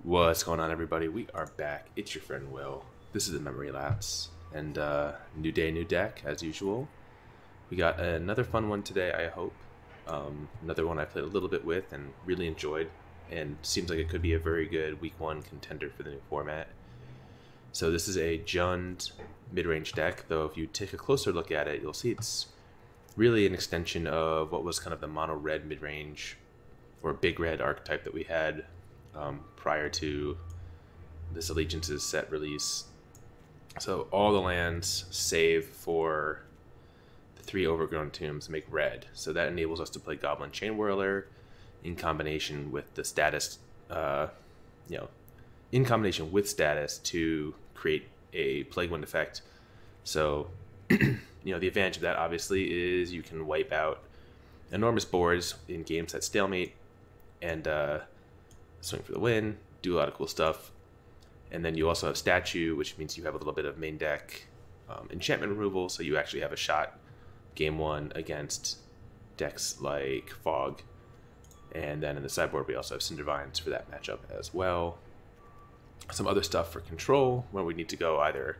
What's going on, everybody? We are back. It's your friend Will. This is the Memory Lapse, and new day, new deck as usual. We got another fun one today, I hope. Another one I played a little bit with and really enjoyed, and seems like it could be a very good week one contender for the new format. So this is a Jund mid-range deck, though if you take a closer look at it, you'll see it's really an extension of what was kind of the mono-red mid-range or big red archetype that we had prior to this Allegiance's set release. So all the lands, save for the 3 Overgrown Tombs, make red. So that enables us to play Goblin Chainwhirler in combination with the status, in combination with status to create a Plague Wind effect. So, the advantage of that obviously is you can wipe out enormous boards in games that stalemate and swing for the win, do a lot of cool stuff. And then you also have Statue, which means you have a little bit of main deck enchantment removal, so you actually have a shot game one against decks like Fog. And then in the sideboard, we also have Cindervines for that matchup as well. Some other stuff for control, where we need to go either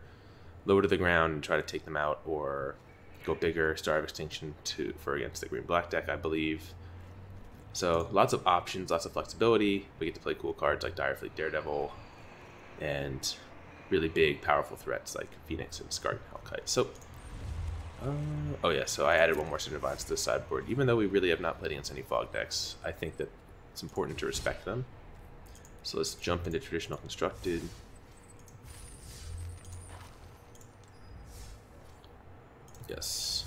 lower to the ground and try to take them out, or go bigger, Star of Extinction for against the green-black deck, I believe. So lots of options, lots of flexibility. We get to play cool cards like Daredevil, and really big, powerful threats like Phoenix and Skarrgan Hellkite. So, so I added one more Cindervines to the sideboard. Even though we really have not played against any Fog decks, I think that it's important to respect them. So let's jump into Traditional Constructed. Yes.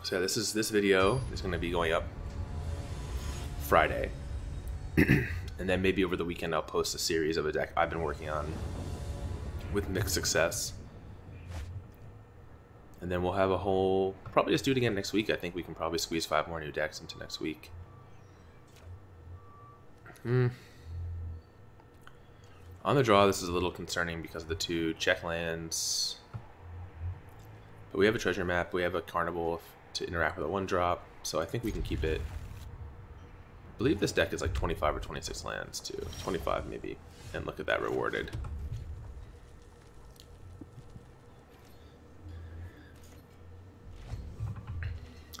So this video is going to be going up Friday, and then maybe over the weekend I'll post a series of a deck I've been working on with mixed success, and then we'll have a whole, probably just do it again next week. I think we can probably squeeze 5 more new decks into next week. On the draw, this is a little concerning because of the 2 check lands, but we have a treasure map, we have a Carnival to interact with a 1-drop, so I think we can keep it. I believe this deck is like 25 or 26 lands too, 25 maybe, and look at that rewarded.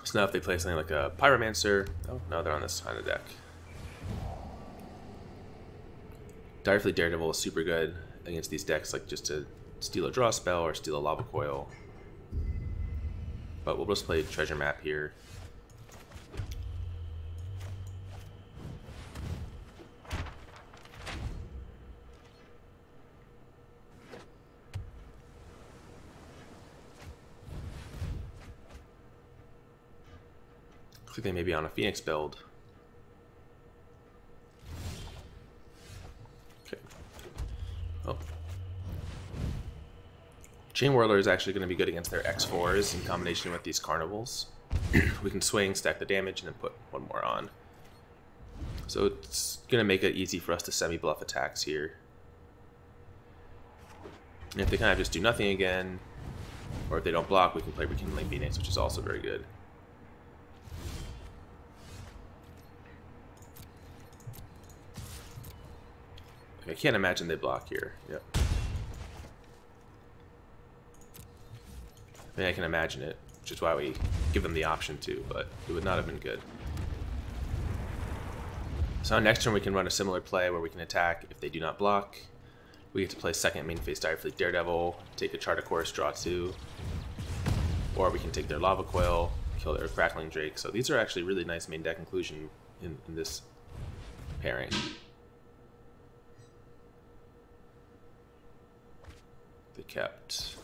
So now if they play something like a Pyromancer, oh no, they're on this side of the deck. Direfleet Daredevil is super good against these decks, like just to steal a draw spell or steal a Lava Coil. But we'll just play Treasure Map here. Looks like they may be on a Phoenix build. Okay. Oh. Chainwhirler is actually going to be good against their X4s in combination with these Carnivals. We can swing, stack the damage, and then put one more on. So it's going to make it easy for us to semi-bluff attacks here. And if they kind of just do nothing again, or if they don't block, we can play Rekindling Phoenix, which is also very good. I can't imagine they block here. Yep. I mean, I can imagine it, which is why we give them the option to, but it would not have been good. So next turn we can run a similar play where we can attack if they do not block. We get to play second main phase Direfleet Daredevil, take a Chart of Course, draw 2. Or we can take their Lava Coil, kill their Crackling Drake. So these are actually really nice main deck inclusion in this pairing. They kept...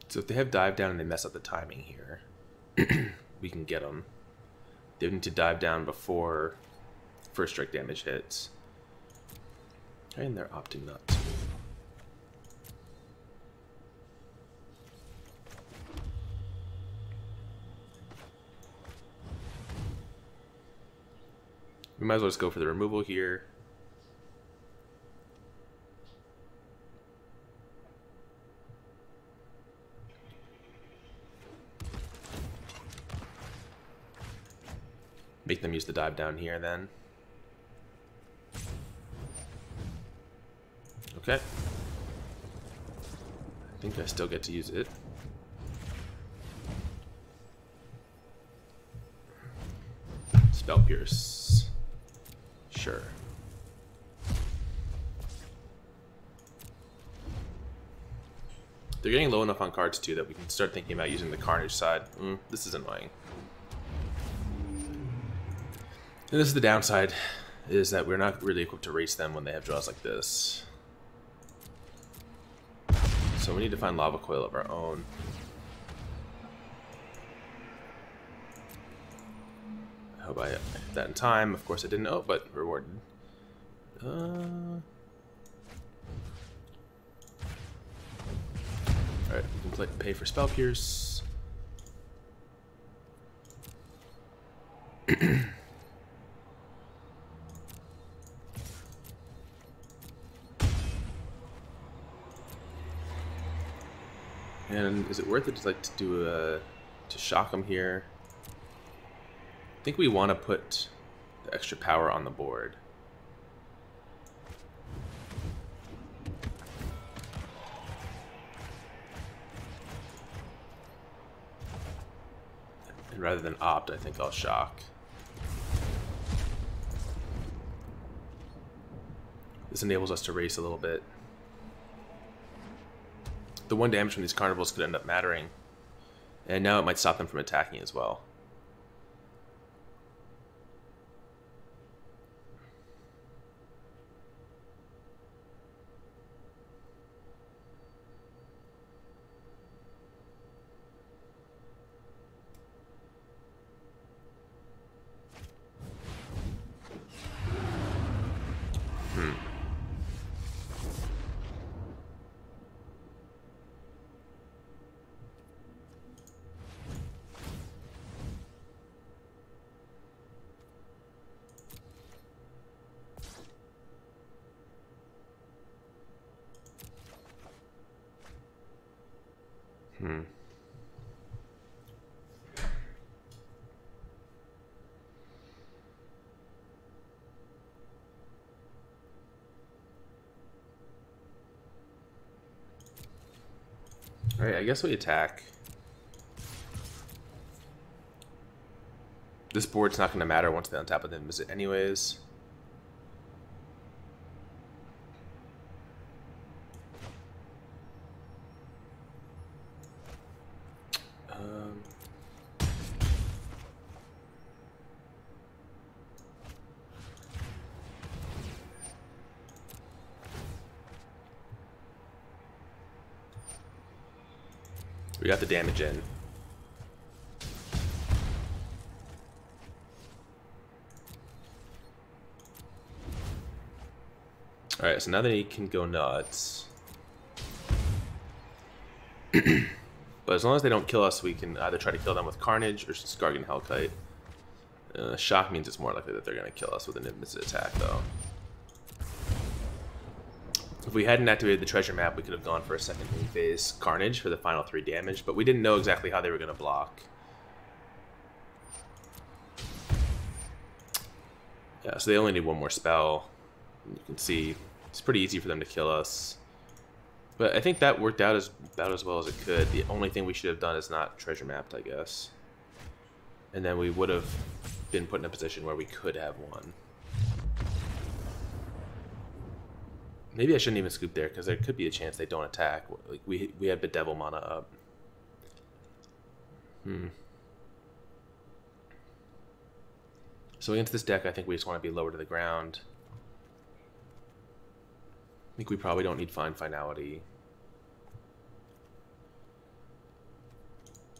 So if they have dive down and they mess up the timing here, we can get them. They need to dive down before first strike damage hits. And they're opting not to. We might as well just go for the removal here. Make them use the dive down here then. Okay. I think I still get to use it. Spell Pierce. Sure. They're getting low enough on cards too that we can start thinking about using the Carnage side. This is annoying. And this is the downside, is that we're not really equipped to race them when they have draws like this. So we need to find Lava Coil of our own. I hope I hit that in time. Of course I didn't. Oh, but rewarded. Alright, we can pay for Spell Pierce. And is it worth it to do a to shock them here? I think we want to put the extra power on the board. And rather than opt, I think I'll shock. This enables us to race a little bit. The 1 damage from these carnivals could end up mattering. And now it might stop them from attacking as well. Alright, I guess we attack. This board's not going to matter once they untap with the visit anyways. We got the damage in. Alright, so now that he can go nuts. But as long as they don't kill us, we can either try to kill them with Carnage or Skarrgan Hellkite. Shock means it's more likely that they're going to kill us with an instant attack, though. If we hadn't activated the treasure map, we could have gone for a second main phase Carnage for the final 3 damage, but we didn't know exactly how they were going to block. Yeah, so they only need 1 more spell. You can see it's pretty easy for them to kill us. But I think that worked out about as well as it could. The only thing we should have done is not treasure mapped, I guess. And then we would have been put in a position where we could have won. Maybe I shouldn't even scoop there, because there could be a chance they don't attack. Like we had Bedevil mana up. So against this deck, I think we just want to be lower to the ground. I think we probably don't need Finality.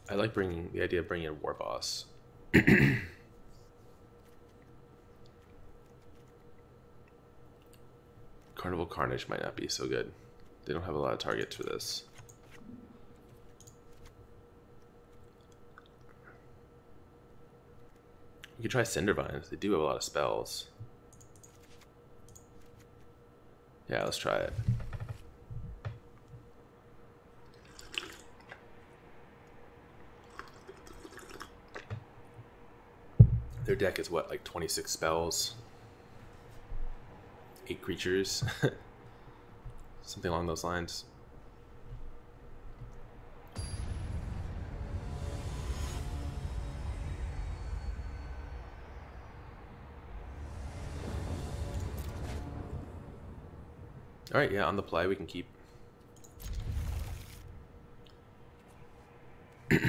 I like the idea of bringing in Warboss. Carnival Carnage might not be so good. They don't have a lot of targets for this. You could try Cindervines. They do have a lot of spells. Yeah, let's try it. Their deck is what, like 26 spells? 8 creatures? Something along those lines. Alright, yeah, on the play we can keep. We'll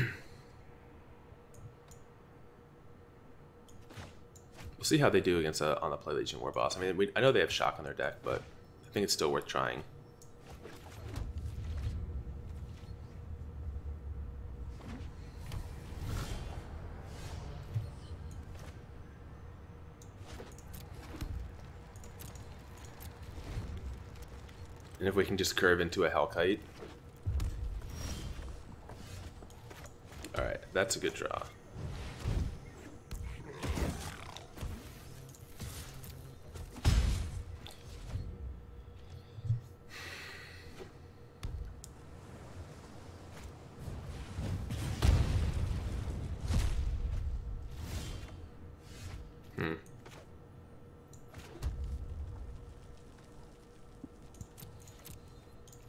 see how they do against a on the play Legion Warboss. I mean, I know they have shock on their deck, but I think it's still worth trying. And if we can just curve into a Hellkite. Alright, that's a good draw.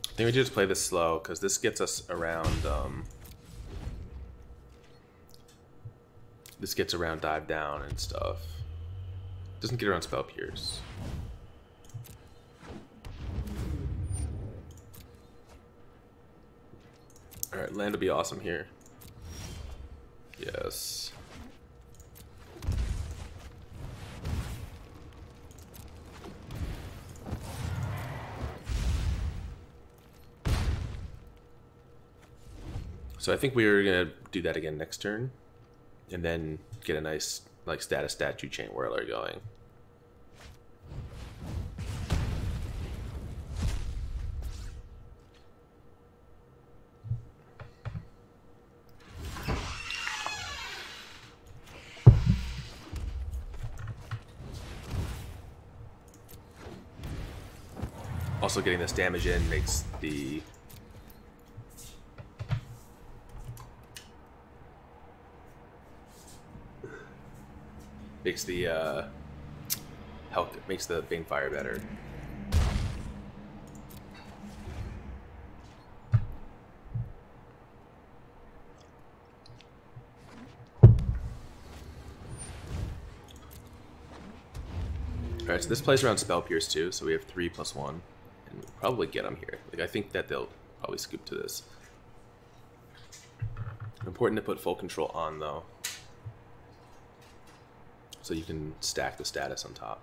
I think we just play this slow because this gets us around. This gets around dive down and stuff. Doesn't get around spell pierce. All right, land will be awesome here. Yes. So I think we're gonna do that again next turn, and then get a nice like status statue Chainwhirler going. Also, getting this damage in makes the makes the Banefire better. Alright, so this plays around Spell Pierce too, so we have 3+1. And we'll probably get them here. Like, I think that they'll probably scoop to this. Important to put full control on though, so you can stack the status on top.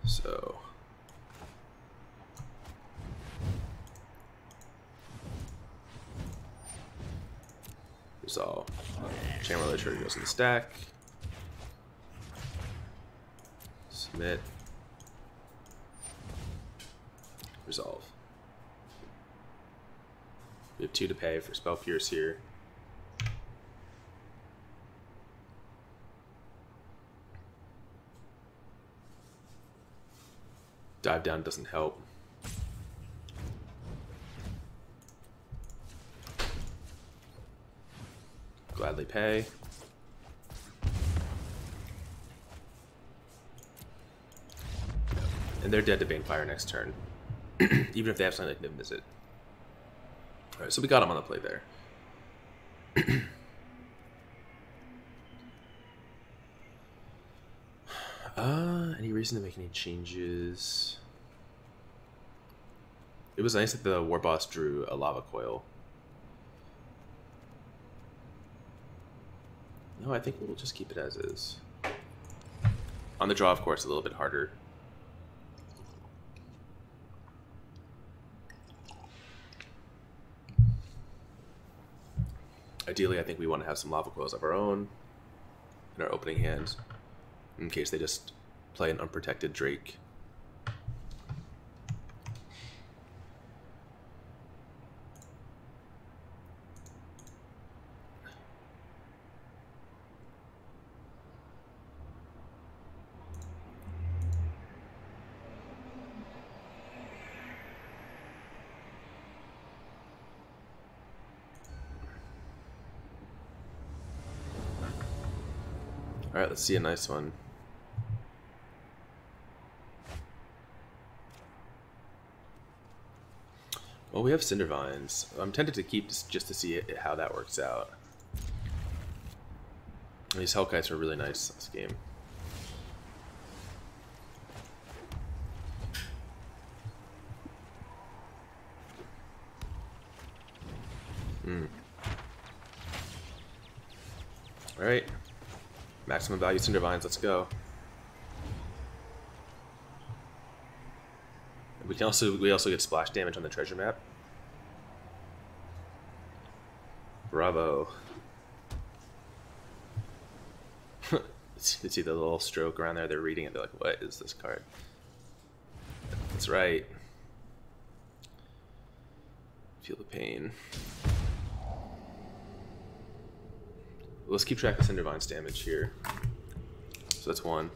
So resolve. Chainwhirler trigger goes in the stack. Submit. Resolve. We have 2 to pay for Spell Pierce here. Dive down doesn't help. Gladly pay. And they're dead to Banefire next turn. Even if they have something like Niv Mizzet. Alright, so we got him on the play there. Any reason to make any changes? It was nice that the Warboss drew a Lava Coil. No, I think we'll just keep it as is. On the draw, of course, a little bit harder. Ideally, I think we want to have some Lava Coils of our own in our opening hand, in case they just play an unprotected Drake. Alright, let's see a nice one. Well, we have Cindervines. I'm tempted to keep this just to see how that works out. These Hellkites are really nice this game. Alright. Maximum value Cindervines, let's go. We also get splash damage on the treasure map. Bravo. You see the little stroke around there, they're reading it, they're like, what is this card? That's right. Feel the pain. Let's keep track of Cindervines damage here. So that's 1.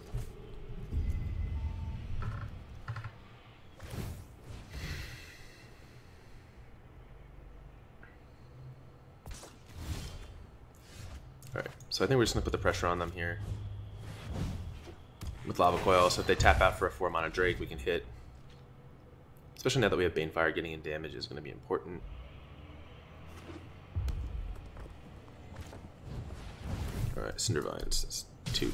Alright, so I think we're just going to put the pressure on them here. With Lava Coil, so if they tap out for a 4-mana Drake, we can hit. Especially now that we have Banefire, getting in damage is going to be important. Alright, Cindervines, that's 2.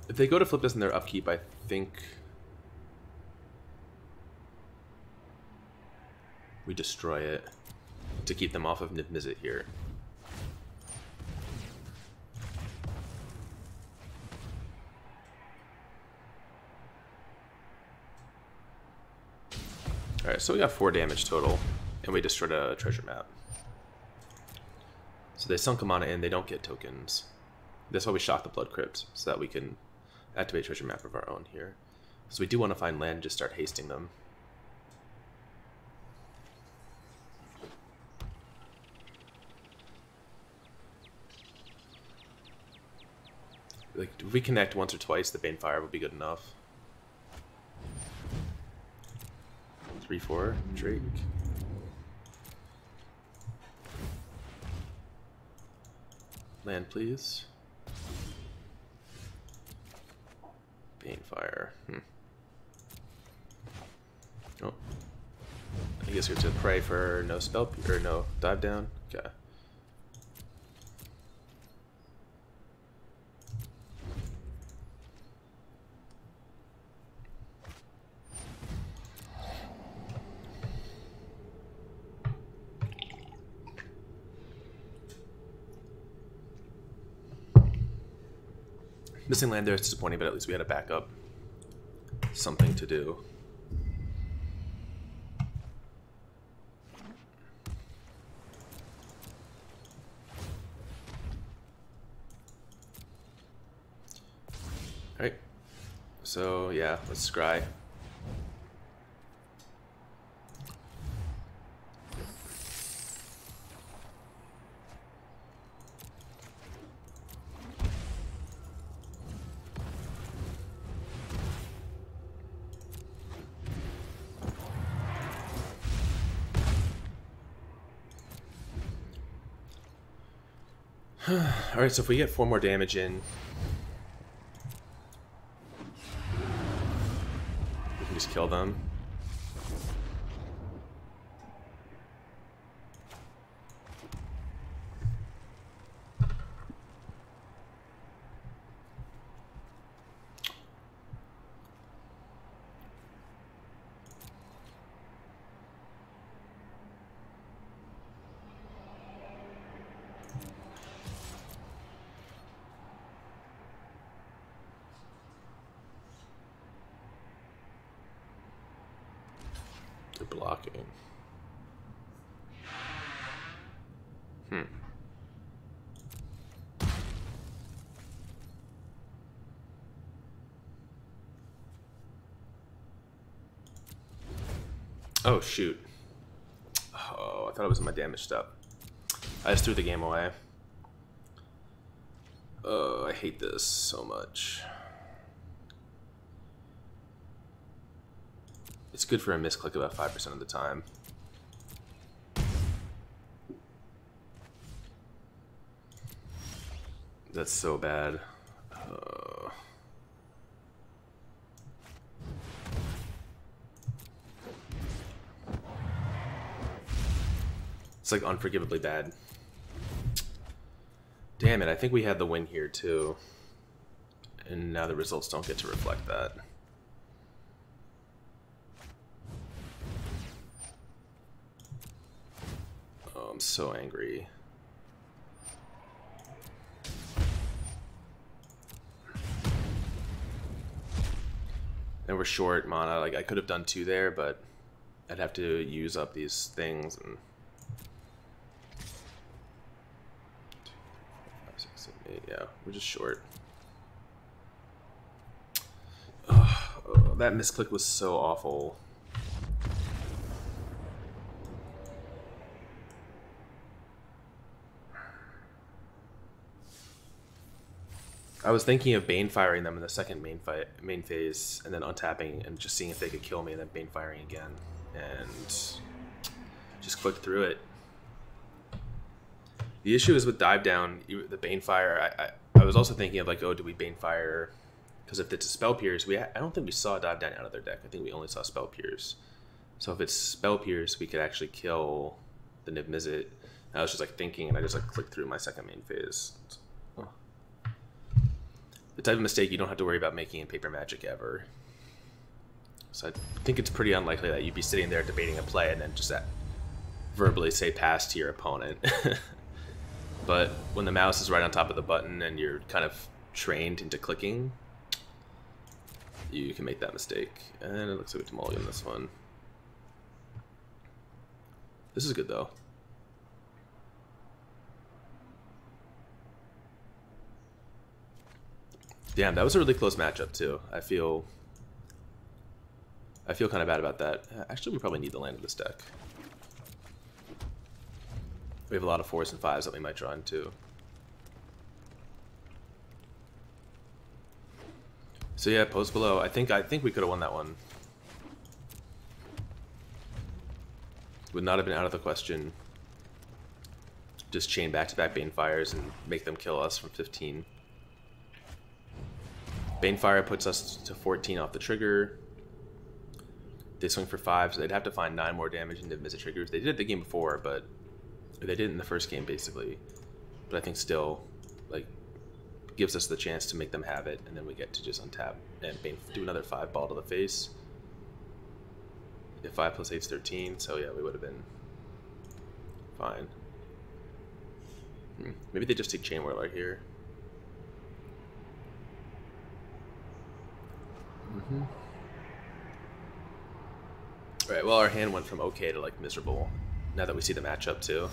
If they go to flip this in their upkeep, I think we destroy it to keep them off of Niv-Mizzet here. Alright, so we got 4 damage total, and we destroyed a treasure map. So they sunk a mana in, they don't get tokens. That's why we shock the Blood Crypt, so that we can activate treasure map of our own here. So we do want to find land and just start hasting them. Like, if we connect once or twice, the Banefire would be good enough. 3-4, Drake. Land, please. Banefire. Oh. I guess we have to pray for no spell or no dive down. Okay. Missing land there is disappointing, but at least we had a backup. Something to do. Alright. So, yeah, let's scry. Alright, so if we get 4 more damage in, we can just kill them. Blocking. Oh, shoot. Oh, I thought it was in my damage step. I just threw the game away. Oh, I hate this so much. It's good for a misclick about 5% of the time. That's so bad. It's like unforgivably bad. Damn it, I think we had the win here too. And now the results don't get to reflect that. Oh, I'm so angry. And we're short mana. Like, I could have done 2 there, but I'd have to use up these things. And 2, 3, 4, 5, 6, 7, 8. Yeah, we're just short. Oh, that misclick was so awful. I was thinking of Banefiring them in the second main phase, and then untapping and just seeing if they could kill me, and then Banefiring again, and just click through it. The issue is with Dive Down, the Banefire. I was also thinking of like, oh, do we Banefire? Because if it's a Spell Pierce, I don't think we saw Dive Down out of their deck. I think we only saw Spell Pierce. So if it's Spell Pierce, we could actually kill the Niv Mizzet. I was just like thinking, and I just like clicked through my second main phase. The type of mistake you don't have to worry about making in Paper Magic ever. So I think it's pretty unlikely that you'd be sitting there debating a play and then just verbally say pass to your opponent. But when the mouse is right on top of the button and you're kind of trained into clicking, you can make that mistake. And it looks like we have to mulligan this one. This is good though. Damn, that was a really close matchup too. I feel kind of bad about that. Actually, we probably need the land in this deck. We have a lot of 4s and 5s that we might draw into. So yeah, post below. I think we could have won that one. Would not have been out of the question. Just chain back-to-back Banefires and make them kill us from 15. Banefire puts us to 14 off the trigger. They swing for 5, so they'd have to find 9 more damage into Mizzet triggers. They did it the game before, but they did it in the first game basically. But I think still, like, gives us the chance to make them have it, and then we get to just untap and do another 5 ball to the face. If 5 plus 8 is 13, so yeah, we would have been fine. Maybe they just take Chainwhirler here. Alright, well, our hand went from okay to like miserable now that we see the matchup too.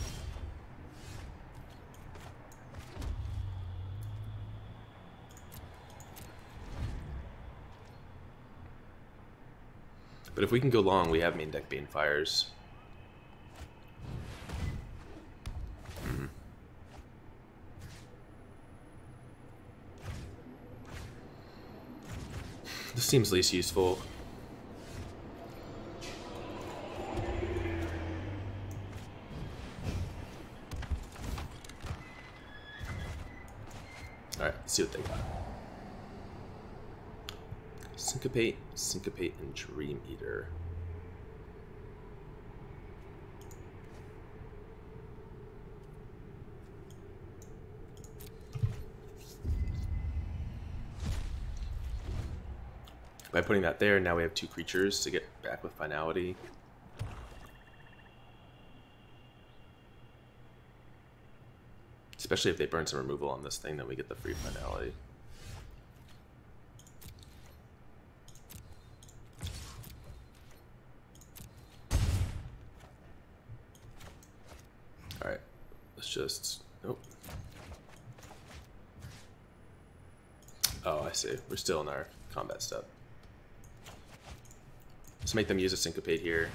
But if we can go long, we have main deck Banefires. This seems least useful. Alright, let's see what they got. Syncopate, Syncopate, and Dream Eater. By putting that there, now we have 2 creatures to get back with Finality. Especially if they burn some removal on this thing, then we get the free Finality. Alright, let's just... Nope. Oh, I see. We're still in our combat step. Let's make them use a Syncopate here.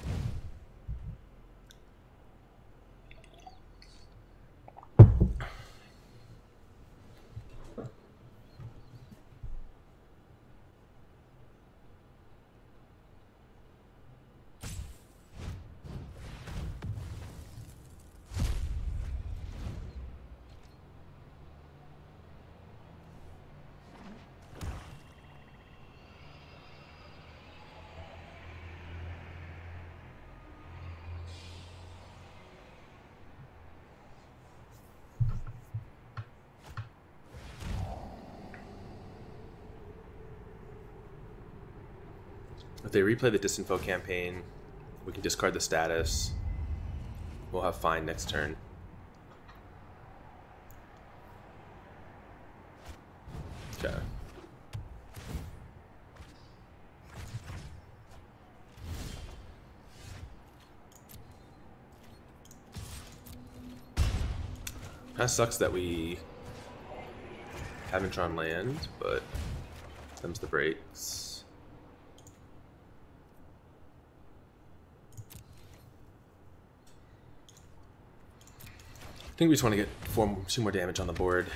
If they replay the Disinfo campaign, we can discard the status. We'll have Find next turn. Okay. Kinda sucks that we haven't drawn land, but them's the breaks. I think we just want to get 2 more damage on the board.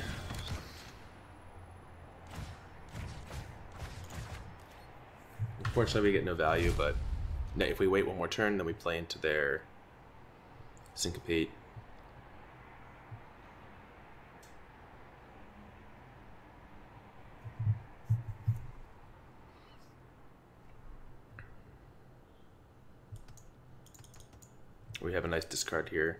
Unfortunately, we get no value, but if we wait 1 more turn, then we play into their Syncopate. We have a nice discard here.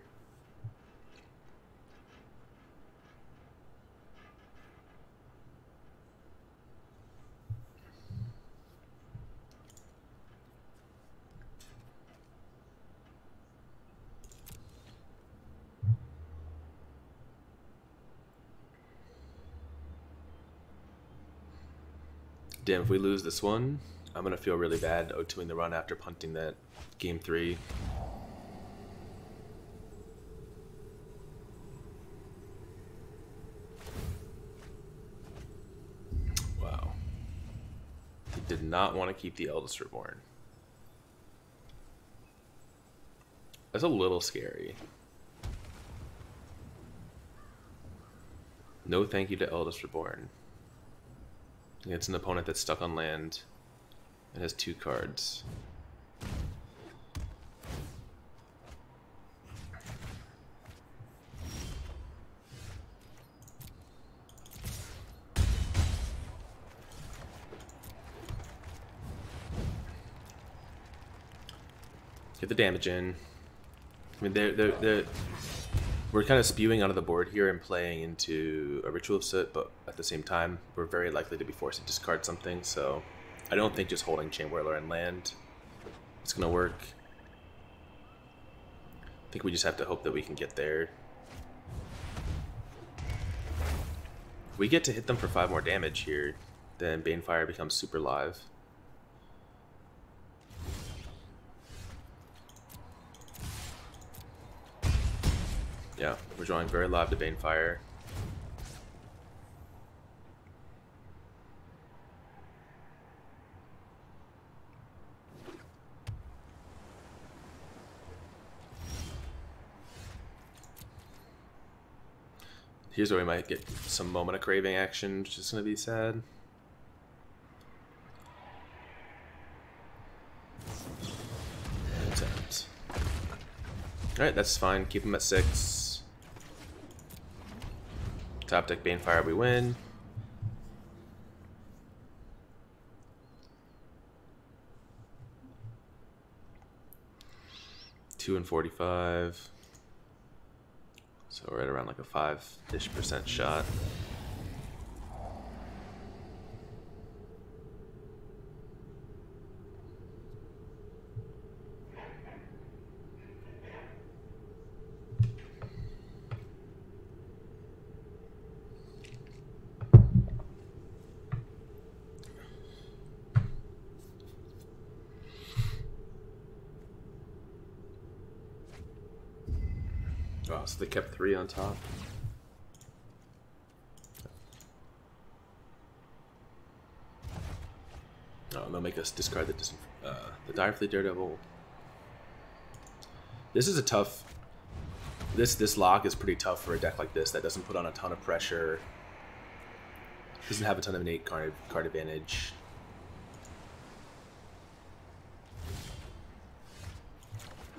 Damn, if we lose this one, I'm gonna feel really bad O2ing the run after punting that game 3. Wow. He did not want to keep the Eldest Reborn. That's a little scary. No thank you to Eldest Reborn. It's an opponent that's stuck on land and has 2 cards. Get the damage in. I mean, we're kind of spewing out of the board here and playing into a Ritual of Soot, but at the same time, we're very likely to be forced to discard something, so I don't think just holding Chainwhirler and land is going to work. I think we just have to hope that we can get there. If we get to hit them for 5 more damage here, then Banefire becomes super live. Yeah, we're drawing very live to Banefire. Here's where we might get some Moment of Craving action, which is going to be sad. Alright, that's fine. Keep him at 6. Top deck Banefire, we win. $2 and 45. So we're at around like a 5-ish% shot. Oh, so they kept 3 on top. Oh, they'll make us discard the Direfleet Daredevil. This is a tough. This lock is pretty tough for a deck like this that doesn't put on a ton of pressure. Doesn't have a ton of innate card advantage.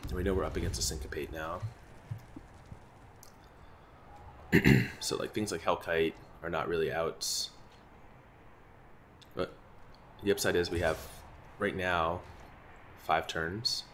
And we know we're up against a Syncopate now. So like things like Hellkite are not really outs. But the upside is we have right now 5 turns.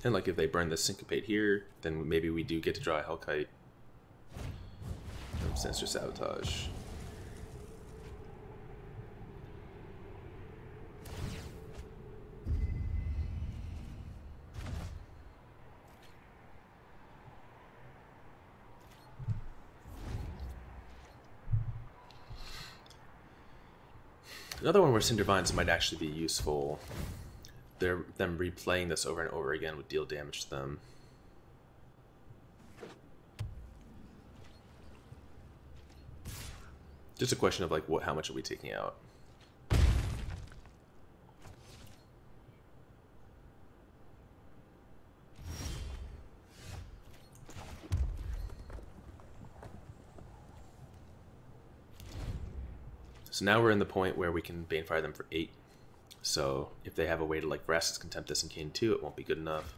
And like if they burn the Syncopate here, then maybe we do get to draw a Hellkite. Sinister Sabotage. Another one where Cindervines might actually be useful. Them replaying this over and over again would deal damage to them. Just a question of like how much are we taking out? So now we're in the point where we can Banefire them for 8. So if they have a way to like Vraska's Contempt this and Kane 2, it won't be good enough.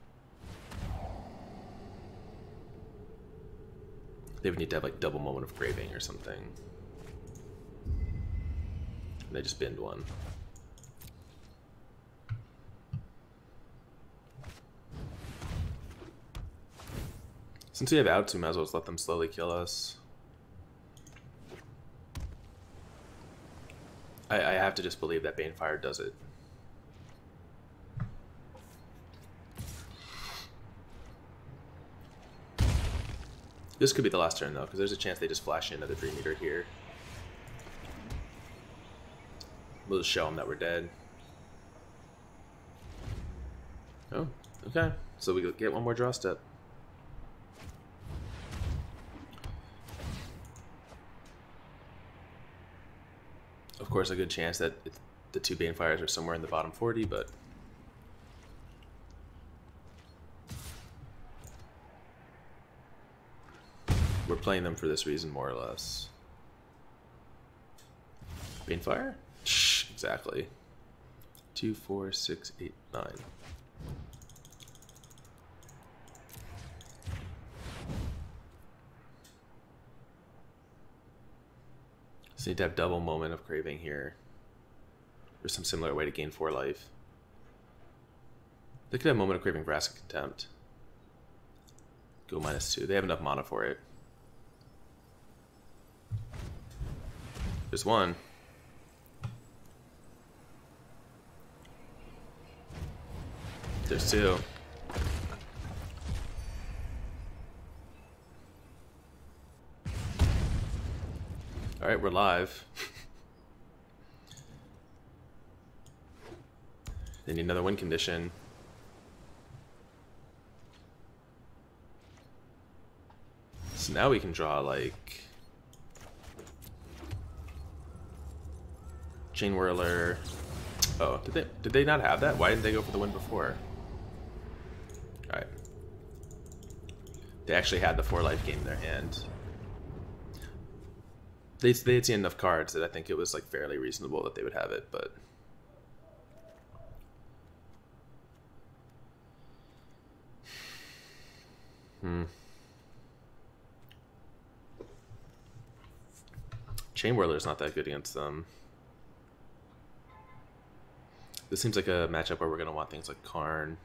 They would need to have like double Moment of Craving or something. And they just binned one. Since we have outs, we might as well just let them slowly kill us. I have to just believe that Banefire does it. This could be the last turn though, because there's a chance they just flash in another Dream Eater here. We'll just show them that we're dead. Oh, okay. So we get one more draw step. Of course, a good chance that the 2 Banefires are somewhere in the bottom 40, but we're playing them for this reason, more or less. Banefire? Shh, exactly. 2, 4, 6, 8, 9. So you need to have double Moment of Craving here, or some similar way to gain 4 life. They could have Moment of Craving, Vraska's Contempt. Go -2. They have enough mana for it. There's one. There's 2. Alright, we're live. They need another win condition. So now we can draw like Chainwhirler. Oh, did they not have that? Why didn't they go for the win before? Alright. They actually had the 4 life game in their hand. They had seen enough cards that I think it was like fairly reasonable that they would have it, but Chainwhirler's not that good against them. This seems like a matchup where we're gonna want things like Karn.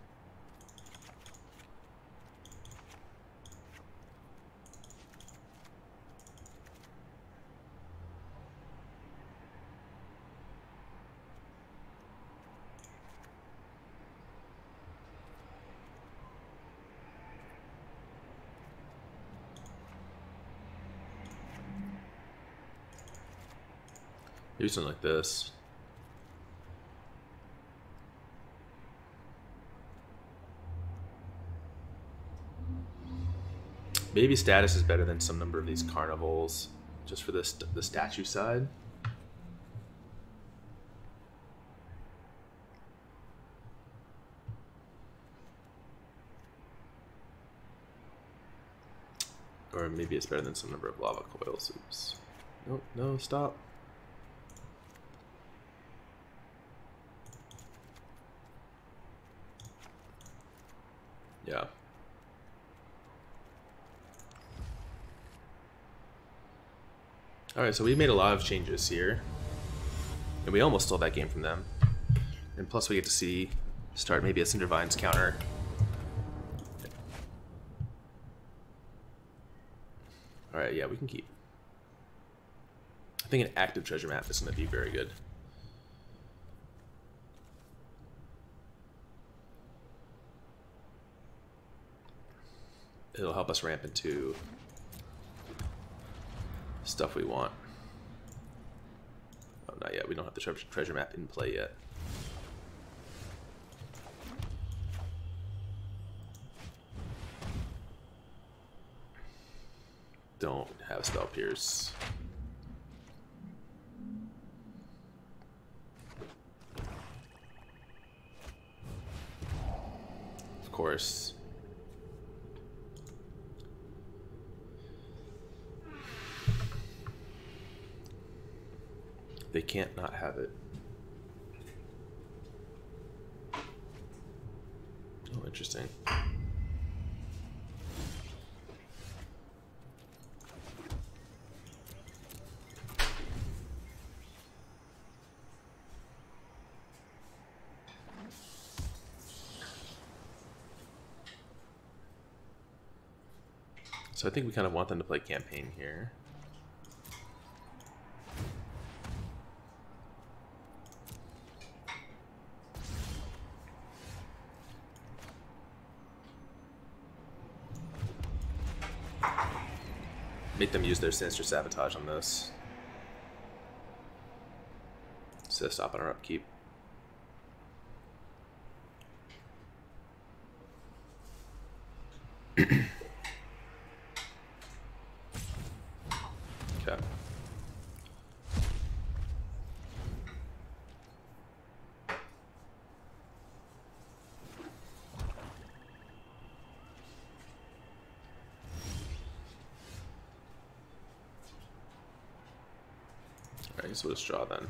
Do something like this. Maybe status is better than some number of these carnivals, just for the statue side. Or maybe it's better than some number of lava coils. Oops. No, no, stop. Yeah. Alright, so we made a lot of changes here. And we almost stole that game from them. And plus we get to see start maybe a Cindervines counter Alright, yeah, we can keep. I think an active treasure map is going to be very good. It'll help us ramp into stuff we want. Oh, not yet. We don't have the treasure map in play yet. Don't have spell pierce. Of course. They can't not have it. Oh, interesting. So I think we kind of want them to play campaign here. Make them use their Sinister Sabotage on this. So stop on our upkeep. Okay. I guess we'll just draw then.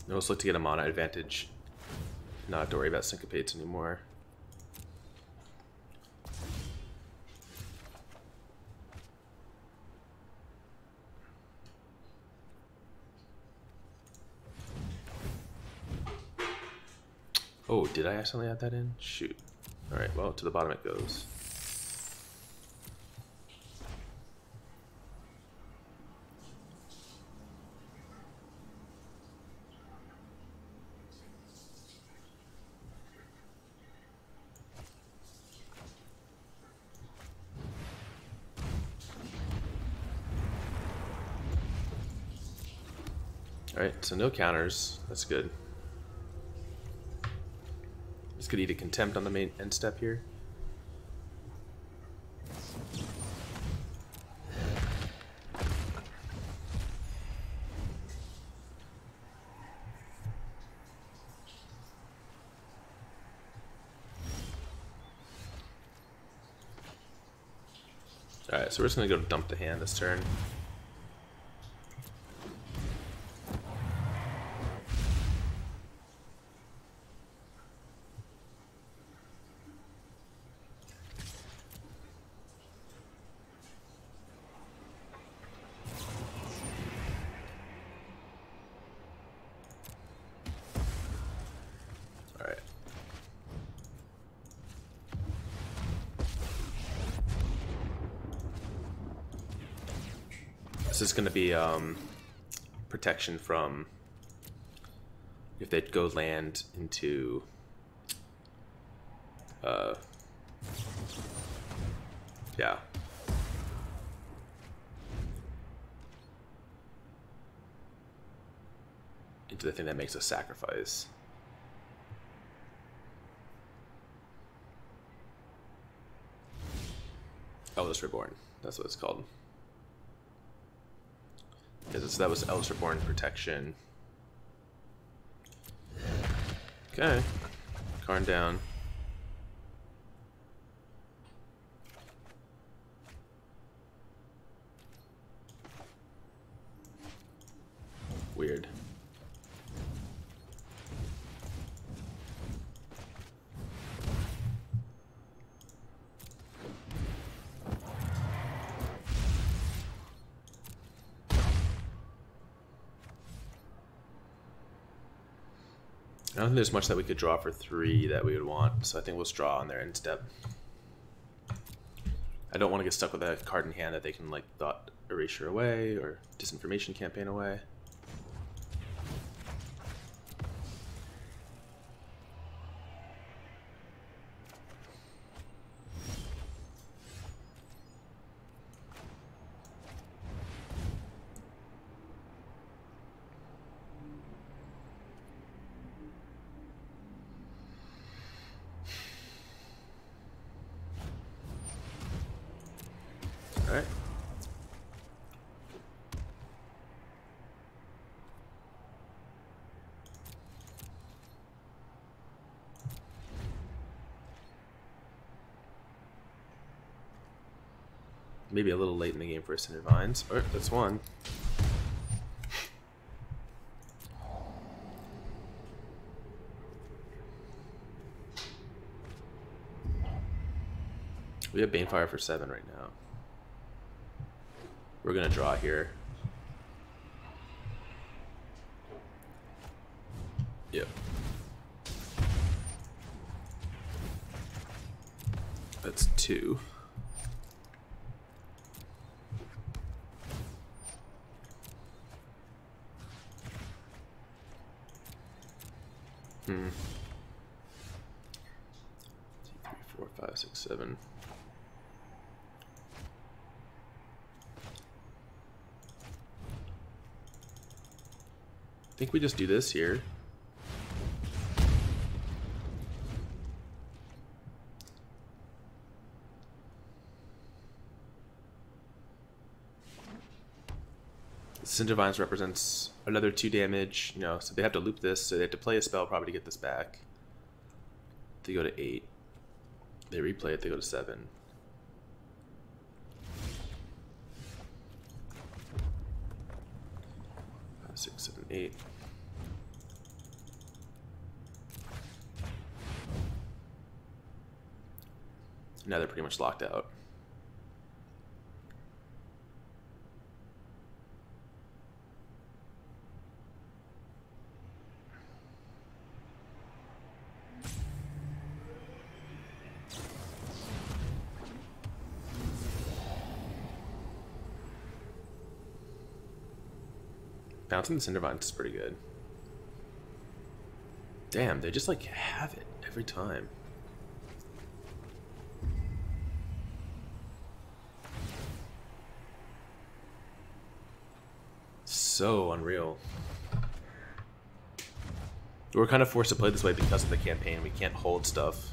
Now let's look to get a mana advantage. Not have to worry about syncopates anymore. Oh, did I accidentally add that in? Shoot. Alright, well, to the bottom it goes. Alright, so no counters. That's good. This could eat a Contempt on the main end step here. Alright, so we're just going to go dump the hand this turn. This is going to be protection from if they go land into yeah. Into the thing that makes a sacrifice. Eldest Reborn. That's what it's called. Because that was Eldest Reborn protection. Okay. Karn down. Weird. I don't think there's much that we could draw for 3 that we would want, so I think we'll just draw on their end step. I don't want to get stuck with a card in hand that they can like Thought Erasure away or Disinformation Campaign away. Alright. Maybe a little late in the game for Cindervines. Alright, that's one. We have Banefire for 7 right now. We're gonna draw here. Yep. That's 2. Hmm. 2, 3, 4, 5, 6, 7. I think we just do this here. Cindervines represents another 2 damage, you know, so they have to loop this, so they have to play a spell probably to get this back. They go to 8. They replay it, they go to 7. 5, 6, 7, 8. Now they're pretty much locked out. Bouncing the Cindervines is pretty good. Damn, they just like have it every time. So unreal. We're kind of forced to play this way because of the campaign. We can't hold stuff.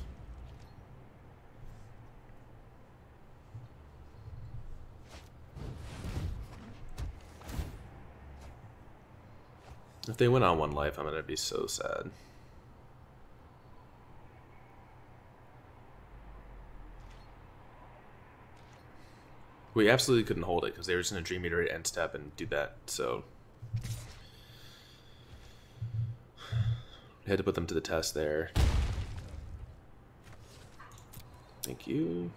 If they went on 1 life, I'm gonna be so sad. We absolutely couldn't hold it because they were just gonna Dream Eater at end step and do that, so we had to put them to the test there. Thank you.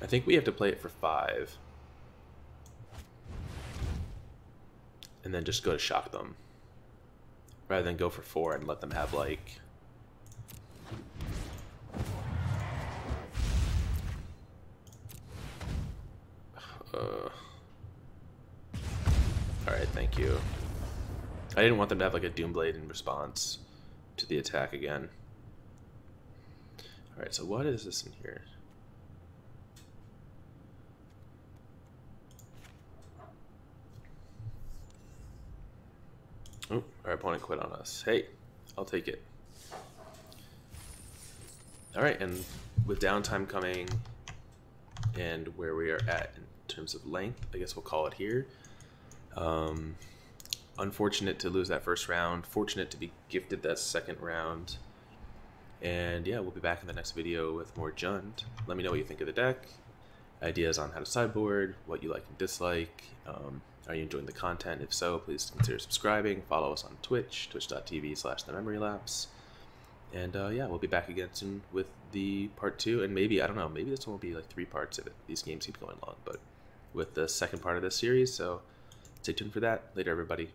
I think we have to play it for 5. And then just go to shock them. Rather than go for 4 and let them have like... Alright, thank you. I didn't want them to have like a Doomblade in response to the attack again. Alright, so what is this in here? Oh, our opponent quit on us. Hey, I'll take it. Alright, and with downtime coming and where we are at in terms of length, I guess we'll call it here. Unfortunate to lose that first round. Fortunate to be gifted that second round. And yeah, we'll be back in the next video with more Jund. Let me know what you think of the deck, ideas on how to sideboard, what you like and dislike. Are you enjoying the content? If so, please consider subscribing. Follow us on Twitch, twitch.tv/TheMemoryLapse. And yeah, we'll be back again soon with the part 2. And maybe, I don't know, maybe this one will be like 3 parts if these games keep going long. But with the second part of this series, so stay tuned for that. Later, everybody.